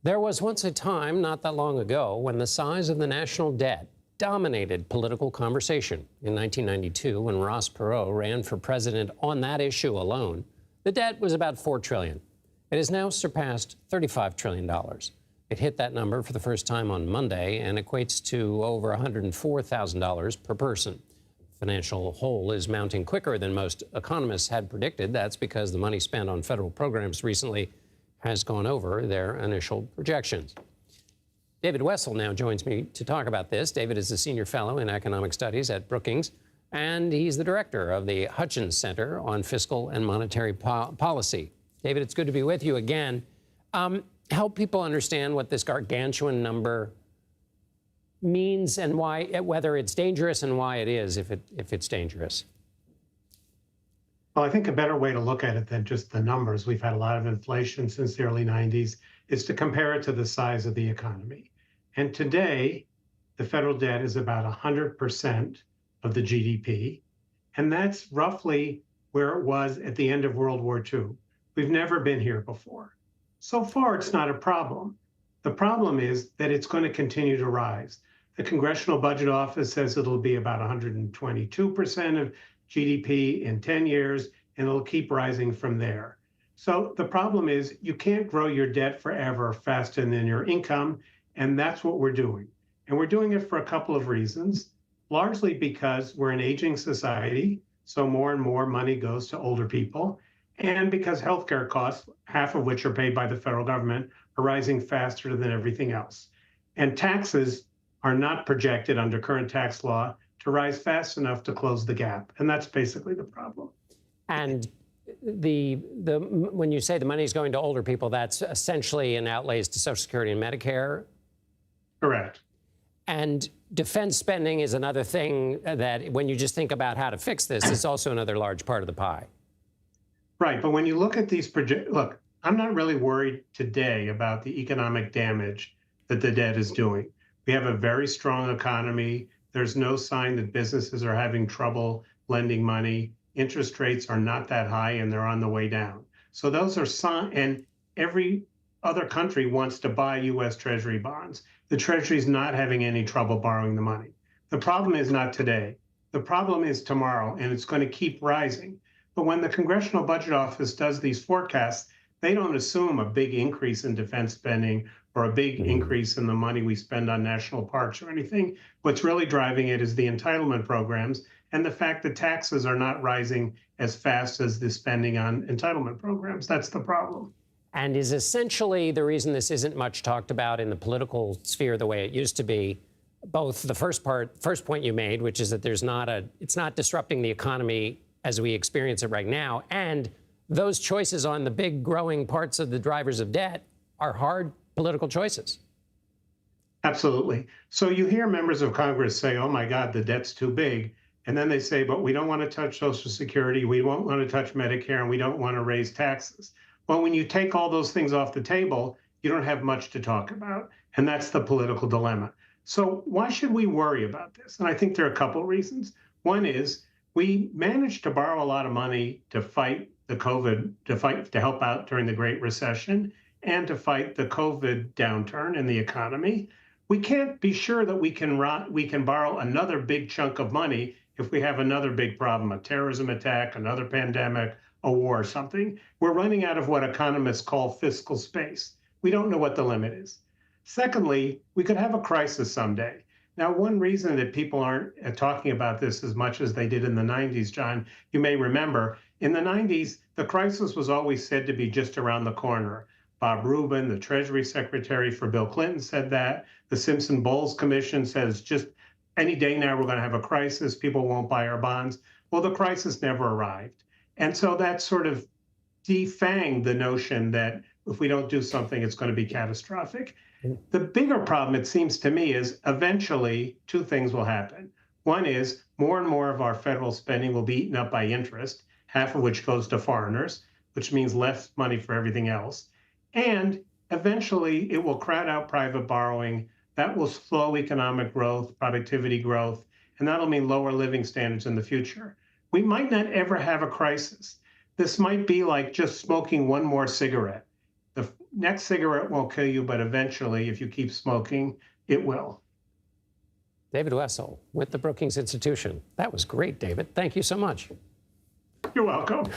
There was once a time, not that long ago, when the size of the national debt dominated political conversation. In 1992, when Ross Perot ran for president on that issue alone, the debt was about $4 trillion. It has now surpassed $35 trillion. It hit that number for the first time on Monday and equates to over $104,000 per person. Financial hole is mounting quicker than most economists had predicted. That's because the money spent on federal programs recently has gone over their initial projections. David Wessel now joins me to talk about this. David is a senior fellow in economic studies at Brookings, and he's the director of the Hutchins Center on Fiscal and Monetary Policy. David, it's good to be with you again. Help people understand what this gargantuan number means and why, whether it's dangerous and why it is, if it's dangerous. Well, I think a better way to look at it than just the numbers, we've had a lot of inflation since the early 90s, is to compare it to the size of the economy. And today, the federal debt is about 100% of the GDP. And that's roughly where it was at the end of World War II. We've never been here before. So far, it's not a problem. The problem is that it's going to continue to rise. The Congressional Budget Office says it'll be about 122% of GDP in 10 years, and it'll keep rising from there. So the problem is you can't grow your debt forever faster than your income, and that's what we're doing. And we're doing it for a couple of reasons, largely because we're an aging society, so more and more money goes to older people, and because healthcare costs, half of which are paid by the federal government, are rising faster than everything else. And taxes are not projected under current tax law to rise fast enough to close the gap. And that's basically the problem. And when you say the money is going to older people, that's essentially in outlays to Social Security and Medicare? Correct. And defense spending is another thing that when you just think about how to fix this, it's also another large part of the pie. Right. But when you look at these look, I'm not really worried today about the economic damage that the debt is doing. We have a very strong economy. There's no sign that businesses are having trouble lending money. Interest rates are not that high, and they're on the way down. So those are signs, and every other country wants to buy U.S. Treasury bonds. The Treasury's not having any trouble borrowing the money. The problem is not today. The problem is tomorrow, and it's going to keep rising. But when the Congressional Budget Office does these forecasts, they don't assume a big increase in defense spending or a big increase in the money we spend on national parks or anything. What's really driving it is the entitlement programs and the fact that taxes are not rising as fast as the spending on entitlement programs. That's the problem. And is essentially the reason this isn't much talked about in the political sphere the way it used to be, both the first point you made, which is that it's not disrupting the economy as we experience it right now, and those choices on the big growing parts of the drivers of debt are hard political choices. Absolutely. So you hear members of Congress say, oh my God, the debt's too big. And then they say, but we don't want to touch Social Security, we won't want to touch Medicare, and we don't want to raise taxes. Well, when you take all those things off the table, you don't have much to talk about. And that's the political dilemma. So why should we worry about this? And I think there are a couple of reasons. One is we managed to borrow a lot of money to fight the COVID, to help out during the Great Recession and to fight the COVID downturn in the economy. We can't be sure that we can borrow another big chunk of money if we have another big problem, a terrorism attack, another pandemic, a war or something. We're running out of what economists call fiscal space. We don't know what the limit is. Secondly, we could have a crisis someday. Now, one reason that people aren't talking about this as much as they did in the 90s, John, you may remember, in the 90s, the crisis was always said to be just around the corner. Bob Rubin, the Treasury Secretary for Bill Clinton, said that. The Simpson-Bowles Commission says just any day now we're going to have a crisis. People won't buy our bonds. Well, the crisis never arrived. And so that sort of defanged the notion that if we don't do something, it's going to be catastrophic. The bigger problem, it seems to me, is eventually two things will happen. One is more and more of our federal spending will be eaten up by interest, half of which goes to foreigners, which means less money for everything else. And eventually it will crowd out private borrowing. That will slow economic growth, productivity growth, and that'll mean lower living standards in the future. We might not ever have a crisis. This might be like just smoking one more cigarette. next cigarette won't kill you, but eventually, if you keep smoking, it will. David Wessel with the Brookings Institution. That was great, David. Thank you so much. You're welcome.